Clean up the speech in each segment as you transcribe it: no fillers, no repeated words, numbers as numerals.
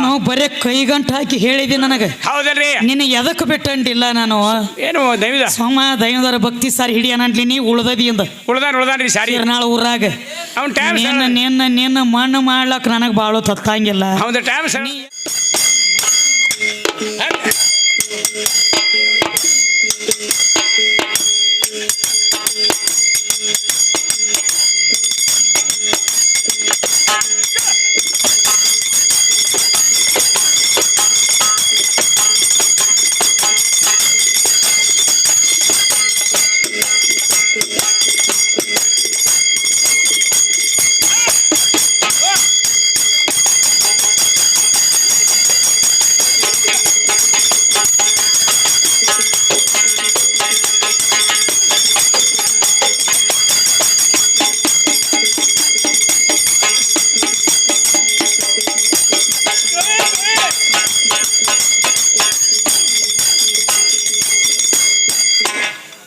ನೀನು ಬರೇ ಕೈಗಂಟ ಹಾಕಿ ಹೇಳಿದಿ ನನಗೆ. ಹೌದಲ್ರಿ? ನಿನ್ನ ಎದಕ್ಕೆ ಬಿಟ್ಟಂಡಿಲ್ಲ ನಾನು. ಏನು ದೈವದ ಸೋಮ ದೈವದರ ಭಕ್ತಿ ಸಾರಿ ಹಿಡಿಯನಂಟ್ಲಿ ನೀ ಉಳ್ದದಿ ಅಂದ ಉಳ್ದಾನ್ರಿ ಸಾರಿ ನಾಳೆ ಊರಾಗ ಅವ್ನ ಟೈಮ್ ನಿನ್ನ ಮಣ್ಣು ಮಾಡ್ಲಕ್ ನನಗೆ ಬಾಳು ತತ್ತಂಗಿಲ್ಲ. ಅವನ ಟೈಮ್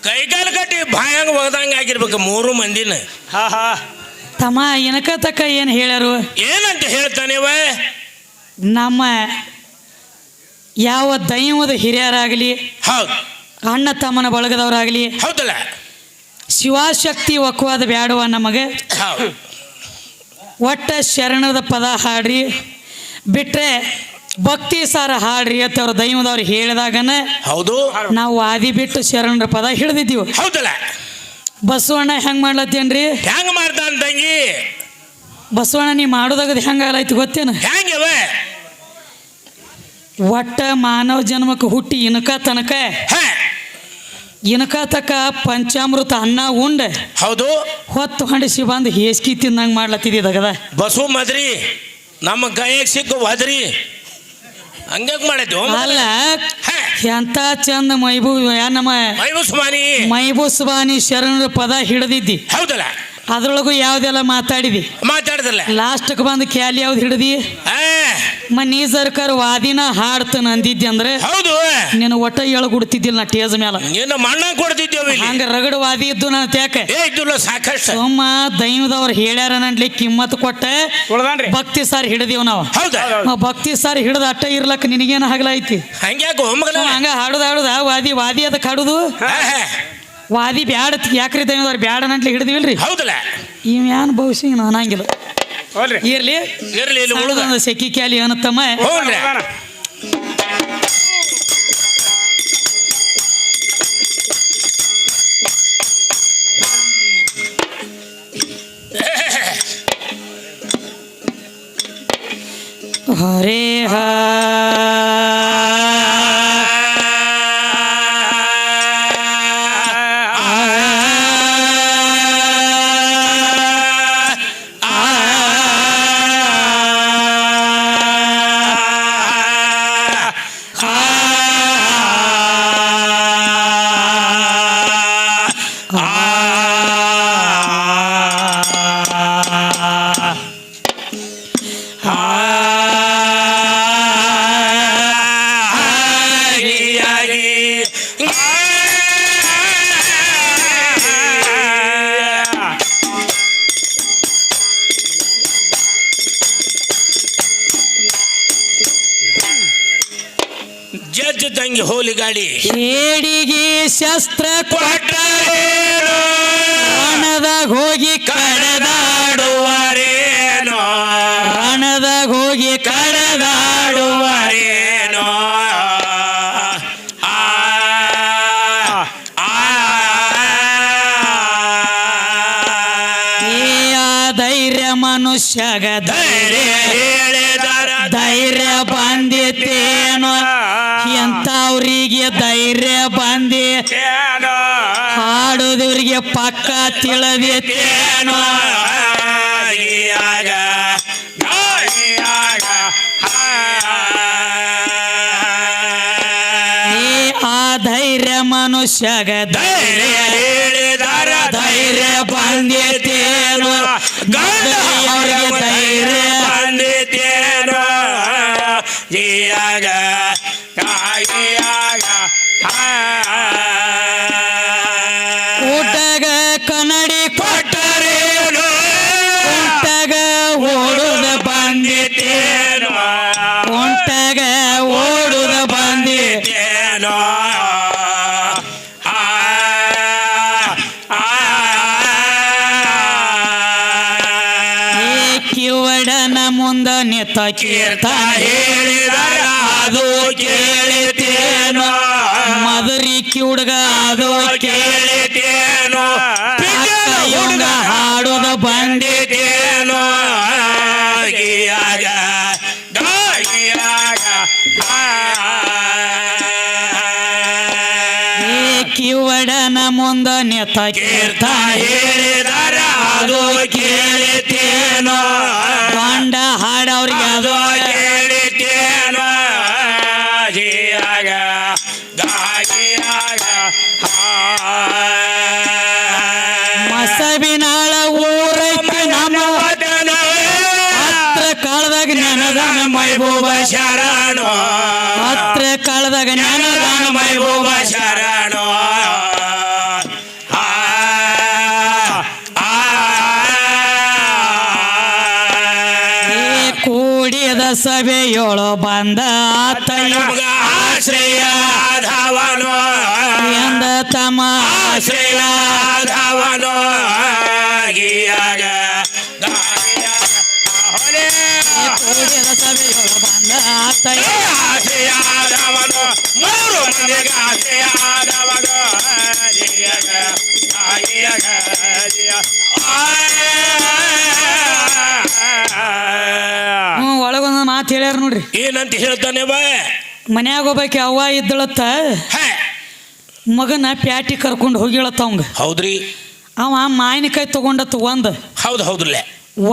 ಕೈಕಾಲು ಕಟ್ಟಿ ಬಾಯಂಗ ಒಗದಂಗ ಆಗಿರ್ಬೇಕು ಮೂರು ಮಂದಿನ. ತಮ್ಮ ಏನಕ ತಕ್ಕ ಏನು ಹೇಳ್ಯಾರು ಏನಂತ ಹೇಳ್ತಾನೆ ನಮ್ಮ ಯಾವ ದೈವದ ಹಿರಿಯರಾಗಲಿ ಹೌದು ಅಣ್ಣ ತಮ್ಮನ ಬಳಗದವರಾಗಲಿ ಹೌದಲ್ಲ ಶಿವಶಕ್ತಿ ಒಕ್ಕವಾದ ಬ್ಯಾಡುವ ನಮಗೆ ಒಟ್ಟ ಶರಣದ ಪದ ಹಾಡ್ರಿ ಬಿಟ್ರೆ ಭಕ್ತಿ ಸಾರ ಹಾಡ್ರಿ ಅಂತ ಅವ್ರ ದೈವದವ್ರು ಹೇಳಿದಾಗನ ಹೌದು ನಾವು ಆದಿ ಬಿಟ್ಟು ಶರಣರ ಪದ ಹಿಡಿದಿದ್ದೀವಿ. ಹೌದಲ್ಲ ಬಸವಣ್ಣ ಹೆಂಗ್ ಮಾಡ್ಲತ್ತೇನ್ರಿ? ಹೆಂಗ ಮಾಡ್ತಾನ ತಂಗಿ? ಬಸವಣ್ಣ ನೀ ಮಾಡೋದಾಗದು ಹೆಂಗಾಗಲೈತಿ ಗೊತ್ತೇನ? ಹೆಂಗವ ಒಟ್ಟ ಮಾನವ ಜನ್ಮಕ್ಕೆ ಹುಟ್ಟಿ ಇನಕ ತನಕ ಇನಕ ತಕ ಪಂಚಾಮೃತ ಅನ್ನ ಉಂಡ ಹೌದು ಹೊತ್ತು ಹಂಡಿಸಿ ಬಂದು ಹೇಸ್ಕಿ ತಿನ್ನಂಗೆ ಮಾಡ್ಲತ್ತಿದ್ದಗದ ಬಸವ ಮದ್ರಿ ನಮ್ಮ ಕೈಯಾಗ ಸಿಕ್ಕ ಹೋದ್ರಿ ಹಂಗ್ಯಾಕ್ ಮಾಡೈತಿ ಅಲ್ಲ ಎಂತ ಚಂದ ನಮ್ಮ ಮೈಬೂಸ್ವಾನಿ ಶರಣರ ಪದ ಹಿಡಿದಿದ್ದಿ. ಹೌದಲ್ಲ ಅದ್ರೊಳಗು ಯಾವ್ದೆಲ್ಲ ಮಾತಾಡಿದಿ ಮಾತಾಡಿದಲ್ಲ ಲಾಸ್ಟ್ಗೆ ಬಂದು ಕ್ಯಾಲಿ ಯಾವ್ದು ಹಿಡಿದಿ ನೀ ಸರ್ಕಾರ ವಾದಿನ ಹಾಡ್ತಾನ ಅಂದಿದ್ದಿ ಅಂದ್ರೆ ಹೌದು ನೀನು ಒಟ್ಟ ಕೊಡ್ತಿದ್ದಿಲ್ಲ ನಾ ಟೇಜ್ ಮೇಲೆ ಮಣ್ಣ ಕೊಡ್ತಿದ್ದೇವೆ ಹಂಗ ರಗಡು ವಾದಿ ಇದ್ದು ನಾನು ತ್ಯಾಕೆ ಸಾಕಷ್ಟು ಸೋಮ ದೈವದವ್ರು ಹೇಳ್ಯಾರ ನನ್ಲಿ ಕಿಮ್ಮತ್ ಕೊಟ್ಟ ಭಕ್ತಿ ಸಾರಿ ಹಿಡಿದೀವ್ ನಾವು. ಭಕ್ತಿ ಸಾರಿ ಹಿಡಿದ ಅಟ್ಟ ಇರ್ಲಕ್ಕ ನಿನಗೇನು ಹಗಲೈತಿ ಹಂಗ ಹಾಡುದ ವಾದಿ ಅದಕ್ಕೆ ಹಾಡುದು ವಾದಿ ಬ್ಯಾಡ ಯಾಕ್ರಿ ದೈವದವ್ರು ಬ್ಯಾಡ ನಂಟ್ಲಿ ಹಿಡಿದಿವಿಲ್ರಿ. ಹೌದಲ್ಲ ಇವ್ ಏನ್ ಭವಿಷ್ಯ ಅನ್ನಂಗಿಲ್ಲ ಇರ್ಲಿ ಸೆಕಿ ಕ್ಯಾಲಿ ಅನ್ನತ್ತಮ್ಮ. ಹರೇ ಜಡ್ಜ್ ತಂಗಿ ಹೋಲಿ ಗಾಡಿ ಏಡಿಗೆ ಶಸ್ತ್ರ ರಣದಾಗ ಹೋಗಿ ಕಡದಾಡುವರೇನೋ ರಣದಾಗ ಹೋಗಿ ಕಡದಾಡುವರೇನೋ ಧೈರ್ಯ ಮನುಷ್ಯಗ ಧೈರ್ಯ ಹೇಳಿದರ ಧೈರ್ಯ ಬಂದಿತ್ತೇನೋ ಎಂತವ್ರಿಗೆ ಧೈರ್ಯ ಬಂದಿತ್ತೇನೋ ಹಾಡೋದವ್ರಿಗೆ ಪಕ್ಕ ತಿಳಿದಿತ್ತೇನೋ ಆ ಧೈರ್ಯ ಮನುಷ್ಯಗ ಧೈರ್ಯ ಹೇಳಿದರ ಧೈರ್ಯ ಬಂದಿತ್ತೇನೋ ಅವ್ರಿಗೆ ಧೈರ್ಯ ಬಂದಿತ್ತೇನೋ ಊಟಗ ಕನ್ನಡಿ ಕೊಟ್ಟರೇನು ಊಟಗ ಓಡುದ ಬಂದಿತ್ತೇನೋ ಒಂಟಾಗ ಓಡುದ ಬಂದಿ ಏನೋ ಕಿವಡನ ಮುಂದ ನಿತ್ತ ಕೀರ್ತ ಹೇಳಿದರ ಅದು ಕೇಳಿತೇನೋ ಮದರಿ ಕಿವುಡ್ಗ ಅದು ಕೇಳಿತೇನೋ ಇವಂಗ ಹಾಡೋದ ಬಂದಿತೇನೋ ಗಿಯಾಗ ಗಾಯಿಯಾಗ ಕಿವಡನ ಮುಂದ ನಿತ್ತ ಕೀರ್ತ ಹೇಳಿದರ ಅದು ಕೇಳಿತೇನೋ ಗಂಡ ಹಾಡವ್ರಿಗೆ ಅದು ಕೇಳಿತೇನೋ ಗಿಯಾಗ ಗಾಯಿಯಾಗ ಮಸಬಿನಾಳ ಊರೈತಿ ನಮ್ಮ ಹತ್ರ ಕಾಲದಾಗ ನೆನದಾನ ಮೈಬೂಬ ಶರಣೋ ಹತ್ರ ಕಾಲದಾಗ ನೆನದಾನ ಮೈಬೂಬ ಶರಣೋ ಕೂಡಿದ ಸಭೆಯೊಳು ಬಂದ ನಮಗ ಆಶ್ರಯಧವನೋ ಎಂದ ತಮ್ಮ ಆಶ್ರಯಧವನೋ ಗಿಯಾಗ ಕೂಡಿದ ಸಭೆಯೊಳು ಬಂದ ಆಶ್ರಯಧವನೋ ಮೂರು ಮಂದಿಗೆ ಆಶ್ರಯಧವನೋ ಗಿಯಾಗ ಗಿಯಾಗ ಒಳಗೊಂದು ಮಾತು ಹೇಳ್ಯಾರ ನೋಡ್ರಿ. ಏನಂತ ಹೇಳ್ತಾನೆ ಬಾ ಮನ್ಯಾಗ ಹೋಗ್ಬೇಕಿ ಅವ್ವ ಇದ್ದಳತ್ತ ಮಗನ ಪ್ಯಾಟಿ ಕರ್ಕೊಂಡು ಹೋಗಿಳತ್ತ ಅವಂಗ. ಹೌದ್ರಿ. ಅವ ಮಾವಿನಕಾಯಿ ತಗೊಂಡತ್ತ ಹೌದು ಹೌದ್ರಲ್ಲ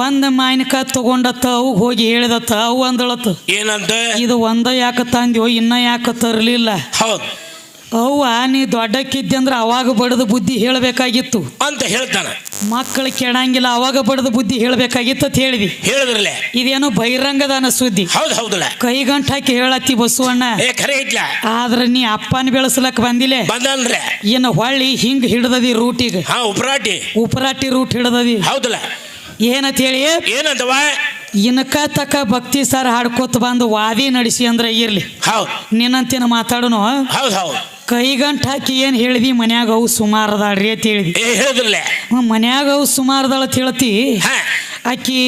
ಒಂದ್ ಮಾವಿನಕಾಯಿ ತಗೊಂಡತ್ತ ಅವು ಹೋಗಿ ಹೇಳಿದತ್ತ ಅವು ಅಂದಳತ್ತ ಏನಂತ ಇದು ಒಂದ ಯಾಕ ತಂದ್ಯೋ ಇನ್ನ ಯಾಕ ತರ್ಲಿಲ್ಲ. ಹೌದು ಅವ್ವ ನೀ ದೊಡ್ಡಕ್ಕಿದ್ದೆ ಅಂದ್ರೆ ಅವಾಗ ಬಡದ ಬುದ್ಧಿ ಹೇಳಬೇಕಾಗಿತ್ತು ಅಂತ ಹೇಳ್ತಾನ. ಮಕ್ಕಳು ಕೆಡಂಗಿಲ್ಲ ಅವಾಗ ಬಡದ ಬುದ್ಧಿ ಹೇಳಬೇಕಾಗಿತ್ತು ಅಂತ ಹೇಳಿದಿ. ಹೇಳಿದ್ರಲ್ಲ ಇದೇನೋ ಬಹಿರಂಗದಾನ ಸುದ್ದಿ. ಹೌದು ಹೌದಲ್ಲ ಕೈಗಂಟ ಹಾಕಿ ಹೇಳತ್ತಿ ಬಸವಣ್ಣ. ಖರೆ ಐತ್ಲ. ಆದ್ರ ನೀ ಅಪ್ಪನ ಬೆಳೆಸ್ಲಕ್ ಬಂದಿಲ್ಲ ಬಂದನ್ರೆ ಇನ್ನು ಹೊಳ್ಳಿ ಹಿಂಗ್ ಹಿಡ್ದದಿ ರೂಟಿಗೆ. ಉಪರಾಟಿ ರೂಟ್ ಹಿಡ್ದದಿ. ಹೌದಲ್ಲ ಏನಂತ ಹೇಳಿ ಏನಂತವ ಇನ್ಕ ತಕ್ಕ ಭಕ್ತಿ ಸಾರ ಹಾಡ್ಕೋತ ಬಂದು ವಾದಿ ನಡೆಸಿ ಅಂದ್ರೆ ಇರ್ಲಿ. ಹೌದು ನಿನ್ನಂತೇನ ಮಾತಾಡೋನು. ಹೌದು ಹೌದು ಕೈಗಂಟ ಹಾಕಿ ಏನ್ ಹೇಳಿದಿ ಮನ್ಯಾಗ ಅವು ಸುಮಾರದಾಳ್ರಿ ಅಂತ ಹೇಳಿದಿ. ಹೇಳಿದ್ರಲ್ಲ ಮನ್ಯಾಗ ಅವು ಸುಮಾರದಾಳ ಅಂತ ಹೇಳ್ತಿ. ಆಕಿ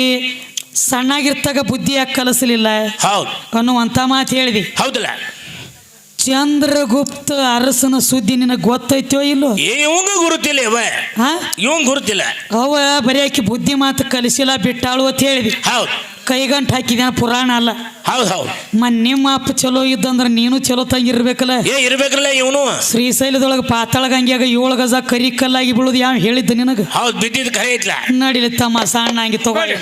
ಸಣ್ಣಾಗಿರ್ತಾಗ ಬುದ್ಧಿ ಯಾಕೆ ಕಲಿಸಲಿಲ್ಲ ಹೌದು ಅನ್ನುವಂತ ಮಾತು ಹೇಳಿದಿ. ಹೌದಲ್ಲ ಚಂದ್ರಗುಪ್ತ ಅರಸನ ಸುದ್ದಿ ನಿನಗೆ ಗೊತ್ತೈತೋ ಇಲ್ಲೋ? ಇವಂಗ ಗುರುತಿಲ್ಲ ಇವಂಗ ಗುರುತಿಲ್ಲ. ಅವ ಬರೀ ಆಕಿ ಬುದ್ಧಿ ಮಾತು ಕಲಿಸಿಲ್ಲ ಬಿಟ್ಟಾಳು ಅಂತ ಹೇಳಿದಿ. ಹೌದು ಕೈಗಂಟ ಹಾಕಿದ ಪುರಾಣ ಅಲ್ಲ. ಹೌದು ಹೌದು ನಿಮ್ಮ ಅಪ್ಪ ಚಲೋ ಇದ್ದಂದ್ರ ನೀನು ಚಲೋ ತಂಗಿರ್ಬೇಕಲ್ಲ. ಇರ್ಬೇಕಲ್ಲ ಇವನು. ಶ್ರೀಶೈಲದೊಳಗ ಪಾತಾಳ ಗಂಗ್ಯಾಗ 7 ಗಜ ಕರಿ ಕಲ್ಲಾಗಿ ಬೀಳುದು ಯಾವ ಹೇಳಿದ್ದ ನಿನಗ? ಹೌದು ಬಿದ್ದಿದ್ ಕರೆ ಐತ್ಲ. ನಡಿಲಿ ತಮ್ಮ ಸಣ್ಣ ಹಂಗೆ ತಗೊಳ್ಳಿ.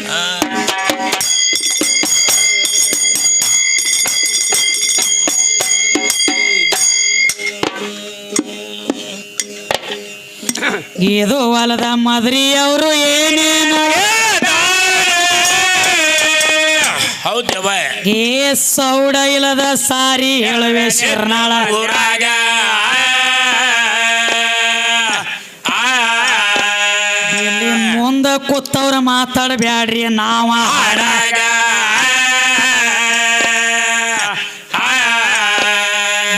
ಇದು ಹೊಲದ ಮದ್ರಿ ಅವರು ಏನೇನು ಹೌದವ ಏ ಸೌಡ ಇಲ್ಲದ ಸಾರಿ ಹೇಳುವೆ ಶಿರ್ನಾಳ ಊರಾಗ ಇಲ್ಲಿ ಮುಂದ ಕೂತವ್ರ ಮಾತಾಡಬ್ಯಾಡ್ರಿ ನಾವ ಹಾಡಾಗ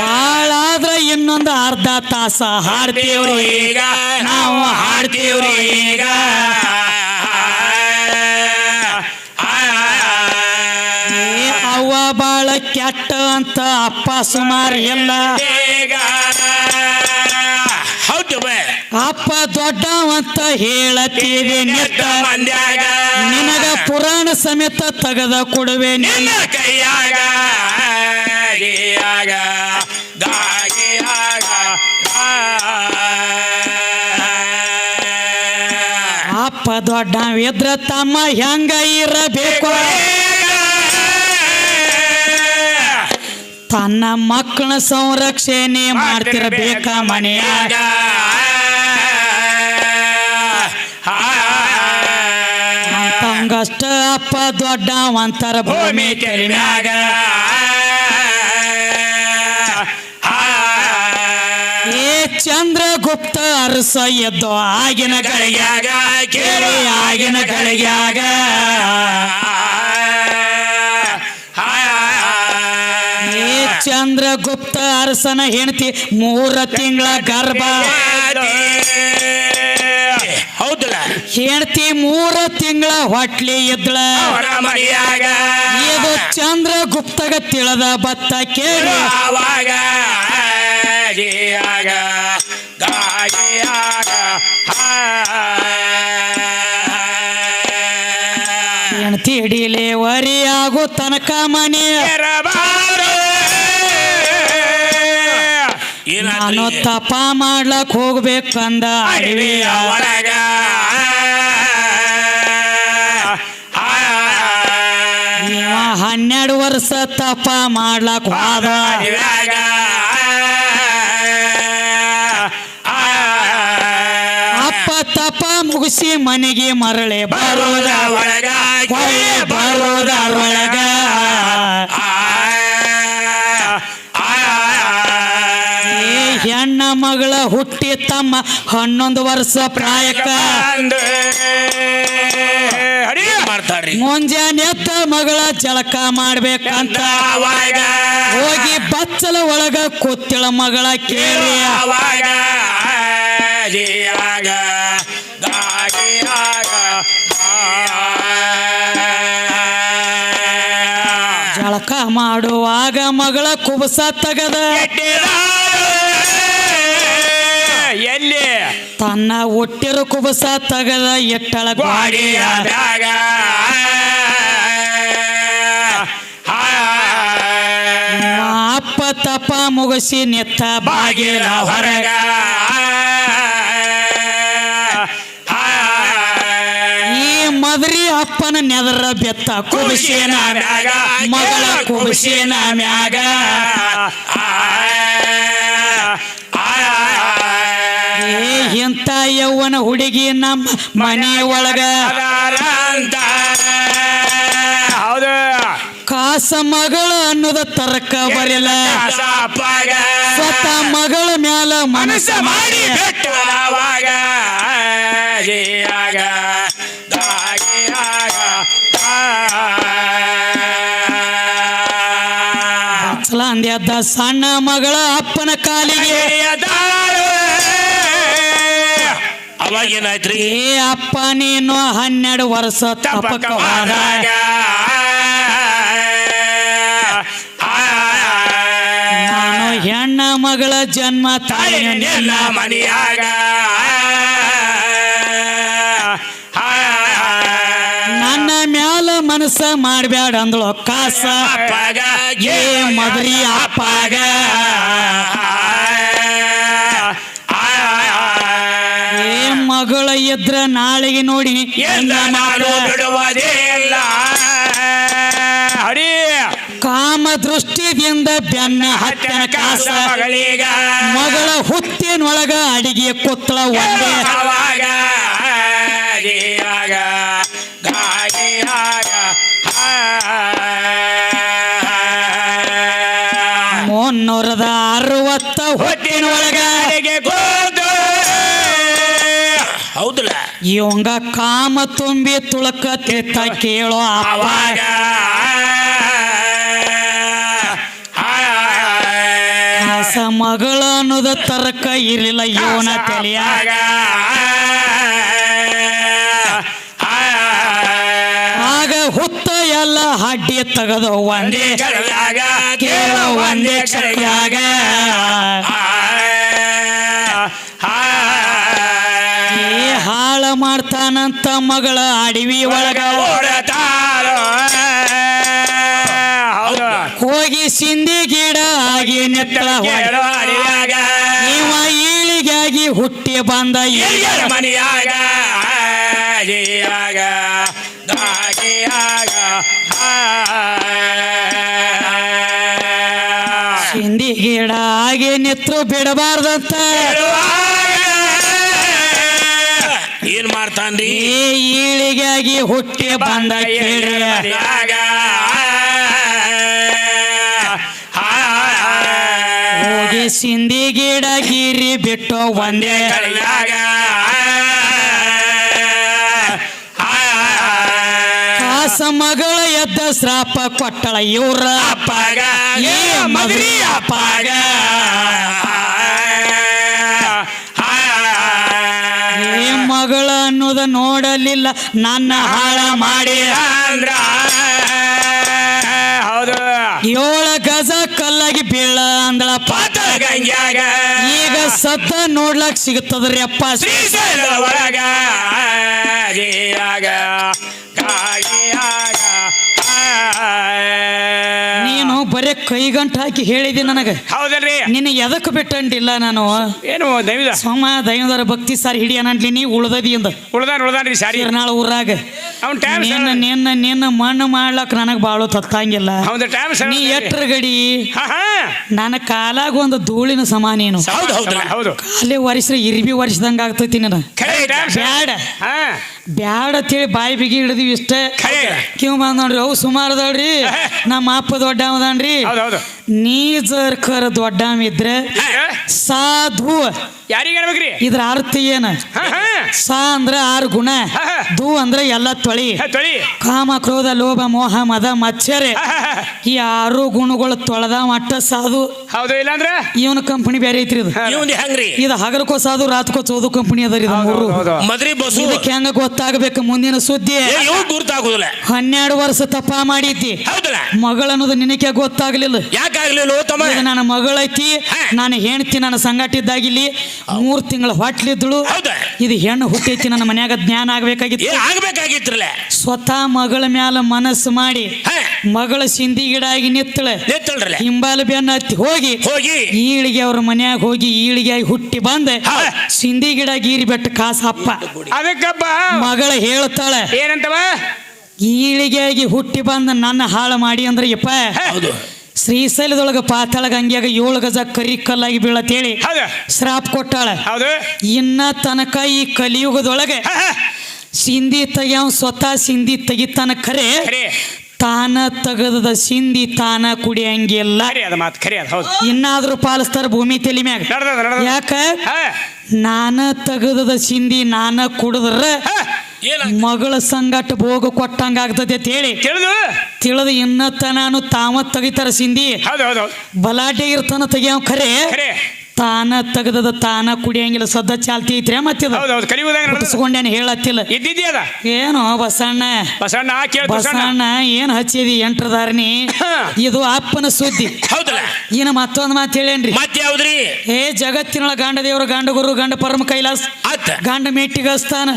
ಬಾಳ ಆದ್ರ ಇನ್ನೊಂದು ಅರ್ಧ ತಾಸ ಹಾಡ್ತೀವ್ರಿ ಈಗ ನಾವು ಹಾಡ್ತೀವ್ರಿ ಈಗ. ಅವ್ವ ಬಾಳ ಕೆಟ್ಟ ಅಂತ ಅಪ್ಪ ಸುಮಾರು ಎಲ್ಲ. ಅಪ್ಪ ದೊಡ್ಡವಂತ ಹೇಳತೀವಿ ನಿತ್ತ ನಿನಗ ಪುರಾಣ ಸಮೇತ ತೆಗೆದ ಕೊಡುವೆ ನಿನ್ನ ಕೈಯಾಗ. ಅಪ್ಪ ದೊಡ್ಡವಿದ್ರ ತಮ್ಮ ಹೆಂಗ ಇರಬೇಕು? ತನ್ನ ಮಕ್ಕಳ ಸಂರಕ್ಷಣೆ ಮಾಡ್ತಿರಬೇಕ ಮನೆಯಾಗ. ಅಂತಂಗಷ್ಟ ಅಪ್ಪ ದೊಡ್ಡವಂತರ ಭೂಮಿ ತೆರಿಮ್ಯಾಗ. ಏ ಚಂದ್ರಗುಪ್ತ ಅರಸ ಎದ್ದು ಆಗಿನ ಗಳಿಗ್ಯಾಗ ಕೇಳಿ ಆಗಿನ ಗಳಿಗ್ಯಾಗ ಚಂದ್ರಗುಪ್ತ ಅರಸನ ಹೆಂಡತಿ 3 ತಿಂಗಳ ಗರ್ಭ. ಹೌದಲ್ಲ ಹೆಂಡತಿ 3 ತಿಂಗಳ ಹೊಟ್ಲಿ ಇದ್ಳ. ಇದು ಚಂದ್ರಗುಪ್ತಗ ತಿಳಿದ ಬತ್ತ ಕೇಳಿ ಹೆಂಡತಿ ಡಿಲಿವರಿ ಆಗೋ ತನಕ ಮನೆ ನಾನು ತಪ ಮಾಡ್ಲಕ್ ಹೋಗ್ಬೇಕಂದ ಅಡವಿಯ 12 ವರ್ಷ ತಪ ಮಾಡ್ಲಕ್ ಹೋದ. ಅಪ್ಪ ತಪ ಮುಗಿಸಿ ಮನೆಗೆ ಮರಳೆ ಬರೋದರೊಳಗ ಹೆಣ್ಣ ಮಗಳ ಹುಟ್ಟಿ ತಮ್ಮ 11 ವರ್ಷ ಪ್ರಾಯಕ್ಕ ಮುಂಜಾನೆ ಎದ್ದ ಮಗಳ ಜಳಕ ಮಾಡ್ಬೇಕಂತ ಹೋಗಿ ಬಚ್ಚಲ ಒಳಗ ಕೂತಿಳ ಮಗಳ ಕೇಳಿ ಜಳಕ ಮಾಡುವಾಗ ಮಗಳ ಕುಬಸ ತಗದ ಎಲ್ಲಿ ತನ್ನ ಹುಟ್ಟಿರೋ ಕುಬಸ ತಗದ ಎಟ್ಟಳ ಗಾಡಿಯ ಅಪ್ಪ ತಪ ಮುಗಿಸಿ ನಿತ್ತ ಬಾಗಿಲ ಹೊರಗ ಈ ಮದರಿ ಅಪ್ಪನ ನೆದರ ಬೆತ್ತ ಕುಬಸಿನ ಮಗಳ ಕುಬಸಿನ ಮ್ಯಾಗ ಎಂತ ಯೌವನ ಹುಡುಗಿ ನಮ್ಮ ಮನೆ ಒಳಗ ಹೌದು ಕಾಸ ಮಗಳ ಅನ್ನೋದ ತರಕ ಬರಲ್ಲ ಸ್ವತ ಮಗಳ ಮ್ಯಾಲ ಮನಸ್ಸ ಮಾಡಿ ಅಂದ್ಯದ ಸಣ್ಣ ಮಗಳ ಅಪ್ಪನ ಕಾಲಿಗೆ ಅವಾಗೇನಾಯ್ತ್ರಿ ಏ ಅಪ್ಪ ನೀನು 12 ವರ್ಷ ತಪಕ ಹೋದಾಗ ನಾನು ಹೆಣ್ಣ ಮಗಳ ಜನ್ಮ ತಾಯಿ ಮನೆಯಾಗ ನನ್ನ ಮ್ಯಾಲ ಮನಸ್ಸ ಮಾಡ್ಬ್ಯಾಡ ಅಂದಳು ಕಾಸ ಏ ಮದರಿ ಅಪ್ಪಾಗ ಮಗಳ ಎದ್ರ ನಾಳೆಗೆ ನೋಡಿ ಬಿಡುವುದೇ ಇಲ್ಲ ಹರಿ ಕಾಮ ದೃಷ್ಟಿಯಿಂದ ಬೆನ್ನ ಹತ್ತನ ಕಾಸ ಮಗಳ ಹುತ್ತಿನೊಳಗ ಅಡಿಗೆ ಕುತ್ತಳ ಒಂದೇ ಮುನ್ನೂರದ 60 ಹೊತ್ತಿನೊಳಗ ಹೌದಲ್ಲ ಇವಂಗ ಕಾಮ ತುಂಬಿ ತುಳಕ ತಿತ್ತ ಕೇಳೋ ಅಪ್ಪಾಗ ಮಗಳ ಅನ್ನೋದ ತರಕ ಇರಲಿಲ್ಲ ಇವನ ತಲೆಯಾಗ ಆಗ ಹುತ್ತ ಎಲ್ಲ ಹಡ್ಡಿ ತೆಗೆದು ಒಂದೇ ಕೇಳೋ ಒಂದೇ ಕ್ಷಣದಾಗ ಹಾಳ ಮಾಡ್ತಾನಂತ ಮಗಳ ಅಡವಿ ಒಳಗ ಹೋಗಿ ಸಿಂಧಿ ಗಿಡ ಆಗಿ ನೆತ್ತಳ ಇವ ಈಳಿಗಾಗಿ ಹುಟ್ಟಿ ಬಂದ ಮನೆಯಾಗ ಸಿಂಧಿ ಗಿಡ ಆಗಿ ನಿತ್ರು ಬಿಡಬಾರ್ದಂತ ಏನ್ ಮಾಡ್ತಾನ್ರಿ ಈಳಿಗಾಗಿ ಹುಟ್ಟಿ ಬಂದ ಕೇಳಿ ಹೋಗಿ ಸಿಂಧಿ ಗಿಡ ಗಿರಿ ಬಿಟ್ಟು ಒಂದೇ ಕಾಸ ಮಗಳ ಎದ್ದ ಶ್ರಾಪ ಕೊಟ್ಟಳ ಇವ್ರ ಅಪ್ಪಾಗ ಈ ಮದ್ರಿ ಅಪ್ಪಾಗ ಏ ಮಗಳ ಅನ್ನೋದ ನೋಡಲಿಲ್ಲ ನನ್ನ ಹಾಳ ಮಾಡಿ ಅಂದ್ರ ಹೌದು 7 ಗಜ ಕಲ್ಲಾಗಿ ಬೀಳ ಅಂದಳ ಪಾತ ಗಂಗ್ಯಾಗ ಈಗ ಸತ್ತ ನೋಡ್ಲಕ್ ಸಿಗುತ್ತದ್ರಿ ಅಪ್ಪ ಶ್ರೀಶೈಲ ಒಳಗ ಜಿಯಾಗ ಕಾಗಿಯಾಗ ನೀನು ಬರೇ ಕೈಗಂಟು ಹಾಕಿ ಹೇಳಿದಿ ನನಗ ಹೌದಲ್ರಿ ನಿನ್ನ ಎದಕ್ ಬಿಟ್ಟಂಡಿಲ್ಲ ನಾನು ಏನು ದೈವದ ಸೋಮ ದೈವದರ ಭಕ್ತಿ ಸಾರಿ ಹಿಡಿಯನಂಟ್ಲಿ ನೀ ಉಳ್ದದಿ ಅಂದ ಉಳ್ದಾನ್ರಿ ಸಾರಿ ನಾಳೆ ಊರಾಗ ಅವ್ನ ಟೈಮ್ ನಿನ್ನ ನಿನ್ನ ನಿನ್ನ ಮಣ್ಣು ಮಾಡ್ಲಕ್ ನನಗ್ ಬಾಳು ತತ್ತಂಗಿಲ್ಲ ಹೌದು ಟೈಮ್ ನೀ ಎಟ್ರ ಗಡಿ ಹಾ ನನ್ನ ಕಾಲಾಗ ಒಂದು ಧೂಳಿನ ಸಮಾನ ಏನು ಹೌದು ಹೌದು ಹೌದು ಕಾಲೇ ವರ್ಷ ಇರ್ಬಿ ವರ್ಷದಂಗ ಆಗ್ತೈತಿ ನೀನು ಖರೆ ಟೈಮ್ ಬ್ಯಾಡ ಹಾ ಬ್ಯಾಡ ಅಂತೇಳಿ ಬಾಯಿ ಬಿಗಿ ಹಿಡಿದಿವಿ ಇಷ್ಟ ಖರೆ ಕಿವ್ ಬಂದ್ ನೋಡ್ರಿ ಅವು ಸುಮಾರು ಅದಾವ್ರಿ ನಮ್ಮ ಅಪ್ಪ ದೊಡ್ಡವದಾನ್ರಿ ಹೌದು ಹೌದು ನೀ ಜರ್ಕರ ದೊಡ್ಡವ ಇದ್ರೆ ಸಾಧು ಯಾರಿಗೆ ಹೇಳ್ಬೇಕ್ರಿ ಇದ್ರ ಅರ್ಥ ಏನ ಹಾ ಹಾ ಸಾ ಅಂದ್ರ 6 ಗುಣ ಧೂ ಅಂದ್ರ ಎಲ್ಲ ತೊಳಿ ತೊಳಿ ಕಾಮ ಕ್ರೋಧ ಲೋಭ ಮೋಹ ಮದ ಮಚ್ಚರೆ ಈ 6 ಗುಣಗಳು ತೊಳೆದ ಮಟ್ಟ ಸಾಧು ಹೌದು ಇಲ್ಲಾಂದ್ರ ಇವನ ಕಂಪನಿ ಬೇರೆ ಐತ್ರಿ ಇದು ಇವಂದು ಹೆಂಗ್ರಿ ಇದು ಹಗಲಕ್ಕೋ ಸಾಧು ರಾತ್ಕೋ ಚೋದು ಕಂಪನಿ ಅದರಿ ಇದು ಮೂರು ಮದ್ರಿ ಬಸ್ಸು ಇದಕ್ಕೆ ಹೆಂಗ ಗೊತ್ತಾಗಬೇಕು ಮುಂದಿನ ಸುದ್ದಿ ಇವ್ ಗುರ್ತಾಗುದಿಲ್ಲ 12 ವರ್ಷ ತಪ್ಪ ಮಾಡಿದ್ದಿ ಹೌದಲ್ಲ ಮಗಳ ಅನ್ನೋದು ನಿನಗೆ ಗೊತ್ತಾಗ್ಲಿಲ್ಲ ಯಾಕಾಗ್ಲಿಲ್ಲ ತಮ್ಮ ಇದು ನನ್ನ ಮಗಳೈತಿ ನಾನು ಹೆಣ್ತಿ ನನ್ನ ಸಂಗಾಟಿದ್ದಾಗಿಲ್ಲಿ 3 ತಿಂಗಳ ಹೊಟ್ಲಿದ್ದಳು ಹೌದಾ ಇದು ಹೆಣ್ಣು ಹುಟ್ಟೈತಿ ನನ್ನ ಮನ್ಯಾಗ ಜ್ಞಾನ ಆಗ್ಬೇಕಾಗಿತ್ತು ಆಗ್ಬೇಕಾಗಿತ್ರಲ್ಲ ಸ್ವತಃ ಮಗಳ ಮ್ಯಾಲ ಮನಸ್ಸು ಮಾಡಿ ಮಗಳ ಸಿಂದಿ ಗಿಡ ಆಗಿ ನಿತ್ತಳ ನಿತ್ತಳ್ರಲ್ಲ ಹಿಂಬಾಲ ಬೆನ್ನ ಹತ್ತಿ ಹೋಗಿ ಈಳಿಗೆ ಅವ್ರ ಮನ್ಯಾಗ ಹೋಗಿ ಈಳಿಗೆ ಆಗಿ ಹುಟ್ಟಿ ಬಂದ ಸಿಂದಿ ಗಿಡ ಗೀರಿ ಬೆಟ್ಟ ಕಾಸಪ್ಪ ಅದಕ್ಕಬ್ಬ ಮಗಳ ಹೇಳ್ತಾಳೆ ಏನಂತವ ಈಳಿಗೆ ಆಗಿ ಹುಟ್ಟಿ ಬಂದ ನನ್ನ ಹಾಳು ಮಾಡಿ ಅಂದ್ರೆ ಯಪ್ಪ ಹೌದು ಶ್ರೀಶೈಲದೊಳಗ ಪಾತಾಳ ಗಂಗ್ಯಾಗ 7 ಗಜ ಕರಿ ಕಲ್ಲಾಗಿ ಬೀಳತೇಳಿ ಹೌದು ಶ್ರಾಪ್ ಕೊಟ್ಟಾಳ ಹೌದು ಇನ್ನ ತನಕ ಈ ಕಲಿಯುಗದೊಳಗೆ ಸಿಂಧಿ ತೆಗ್ಯಾವ ಸ್ವತಃ ಸಿಂಧಿ ತೆಗಿತಾನ ಖರೆ ತಾನ ತೆಗದ ಸಿಂಧಿ ತಾನ ಕುಡಿಯಂಗಿಲ್ಲ ಅದ ಮಾತು ಖರೆ ಅದ ಹೌದು ಇನ್ನಾದ್ರೂ ಪಾಲಿಸ್ತಾರ ಭೂಮಿ ತಲಿ ಮ್ಯಾಗ ಯಾಕ ನಾನ ತೆಗದ ಸಿಂಧಿ ನಾನ ಕುಡಿದ್ರ ಮಗಳ ಸಂಗಟ ಭೋಗ ಕೊಟ್ಟಂಗ ಆಗ್ತದೆ ಅಂತ ಹೇಳಿ ತಿಳಿದು ಇನ್ನತ್ತ ನಾನು ತಾವ ತೆಗಿತಾರ ಸಿಂಧಿ ಬಲಾಟೆ ಇರ್ತಾನ ತೆಗಿಯವ ಖರೆ ತಾನ ತೆಗದ ತಾನ ಕುಡಿಯಂಗಿಲ್ಲ ಸದ್ದ ಚಾಲ್ತಿ ಐತ್ರಿ ಮತ್ತಿಸ್ಕೊಂಡೇನು ಹೇಳತ್ತಿಲ್ಲ ಏನು ಬಸಣ್ಣ ಬಸಣ್ಣ ಏನ್ ಹಚ್ಚಿದಿ ಎಂಟ್ರದಾರನಿ ಇದು ಅಪ್ಪನ ಸುದ್ದಿ ಇನ್ನು ಮತ್ತೊಂದ್ ಮಾತು ಹೇಳೇನ್ರಿ ಏ ಜಗತ್ತಿನೊಳ ಗಂಡ ದೇವ್ರ ಗಂಡ ಗುರು ಗಂಡ ಪರಮ ಕೈಲಾಸ ಗಂಡ ಮೆಟ್ಟಿಗಸ್ತಾನ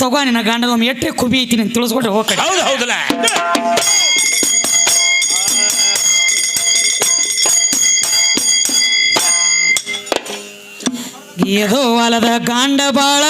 ತಗೋ ನಿನ್ನ ಗಂಡದ ಒಮ್ಮೆ ಎಟ್ಟೆ ಕುಬಿ ಐತಿ ತಿಳಿಸ್ಕೊಟ್ರೆ ಹೋಗ್ತಾರೆ ಇದು ಹೊಲದ ಗಂಡ ಬಾಳ